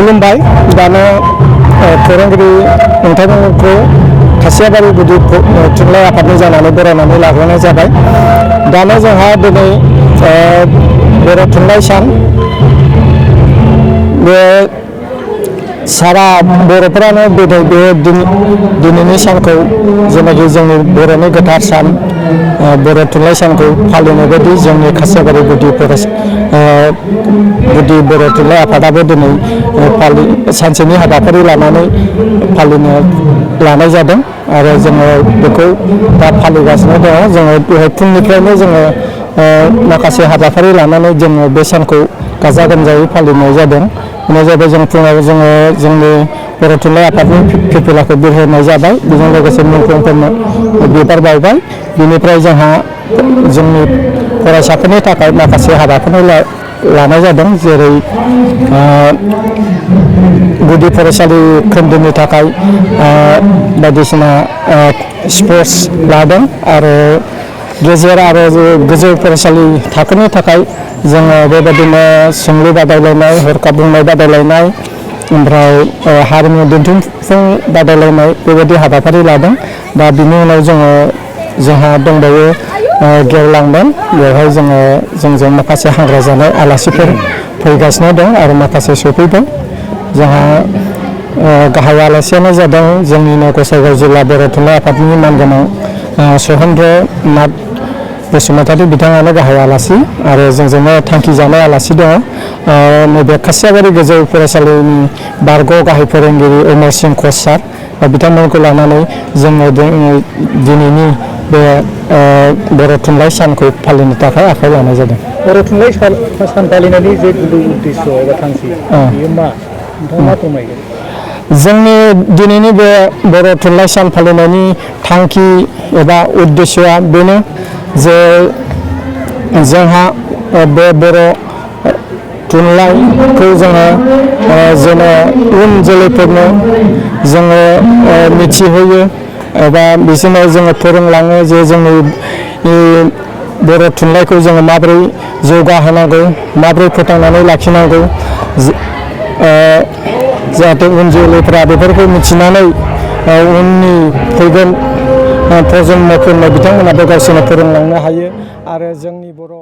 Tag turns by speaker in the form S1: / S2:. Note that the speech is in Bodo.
S1: खुलुमबाय दानो फोरोंगिरि नोंथांमोनखौ खासियाबारि गुदि थुनलाइ आफादनि जानानै बरायनानै लाग्रोनाय जाबाय। दानो जोंहा दिनै बर' थुनलाइ सान बे सारा बर'फोरानो बे दिनैनि सानखौ जेनाखि जोंनि बर'नि गोथार सान बर' थुनलाइ सानखौ फालिनाय बायदि जोंनि खासियाबारि गुदि बर' थुनलाइ आफादाबो दिनै सानसेनि हाबाफारि लानानै फालिनो लानाय जादों आरो जोङो बेखौ दा फालिगासिनो दङ। जोङो बेहाय फुंनिफ्रायनो जोङो माखासे हाबाफारि लानानै जोङो बे सानखौ गाजा गोमजायै फालिनाय जादों। बेनो जाबाय जों फुङाव जोङो जोंनि बर' थुनलाइ आफादनि फिरफिलाखौ बिरहोनाय जाबाय। बेजों लोगोसे मुंख्लंफोरनो बिबार बावबाय। बिनिफ्राय जोंहा जोंनि फरायसाफोरनि थाखाय माखासे हाबाफारि लानाय जादों, जेरै गुदि फरायसालि खोन्दोनि थाखाय बायदिसिना स्पर्ट्स लादों आरो गेजेर आरो गोजौ फरायसालि थाखोनि थाखाय जोङो बेबायदिनो सोंलु बादायलायनाय, हरखाब बुंनाय बादायलायनाय, ओमफ्राय हारिमु दिन्थिफुं बादायलायनाय बेबायदि हाबाफारि लादों। दा बिनि उनाव जोंहा दंबावो गेवलां मेल। बेवहाय जोंजों माखासे हांख्राय जानाय आलासिफोर फैगासिनो दं आरो माखासे सफैदों। जोंहा गाहाय आलासियानो जादों जोंनिनो गसाइगाव जिल्ला बर' थुनलाइ आफादनि मानगोनां सहेन्द्र नाथ बसुमतारी बिथाङानो गाहाय आलासि आरो जोंजोंनो थांखि जानाय आलासि दङ। नैबे खासियाबारि गोजौ फरायसालिनि बारग' गाहाय फोरोंगिरि अमर सिं कच सार बिथांमोनखौ लानानै जोङो दिनैनि बे बर' थुनलाइ सानखौ फालिनो थाखाय आखायाव लानाय जादों।
S2: बर' थुनलाइ सान फालिनायनि जे गुबै उद्देश्य एबा थांखि बेयो मा? नोंथाङा मा फोरमायगोन?
S1: जोंनि दिनैनि बे बर' थुनलाइ सान फालिनायनि थांखि एबा उद्देश्यआ बेनो जे जोंहा बे बर' थुनलाइखौ जोङो जेन' उन जोलैफोरनो जोङो मिथिहोयो एबा बिसोरनो जोङो फोरोंलाङो जे जोंनि बर' थुनलाइखौ जोङो माबोरै जौगाहोनांगौ, माबोरै फोथांनानै लाखिनांगौ, जाहाथे उन जोलैफ्रा बेफोरखौ मिथिनानै उननि फैगोन प्रजन्मफोरनो बिथांमोनाबो गावसोरनो फोरोंलांनो हायो आरो जोंनि बर'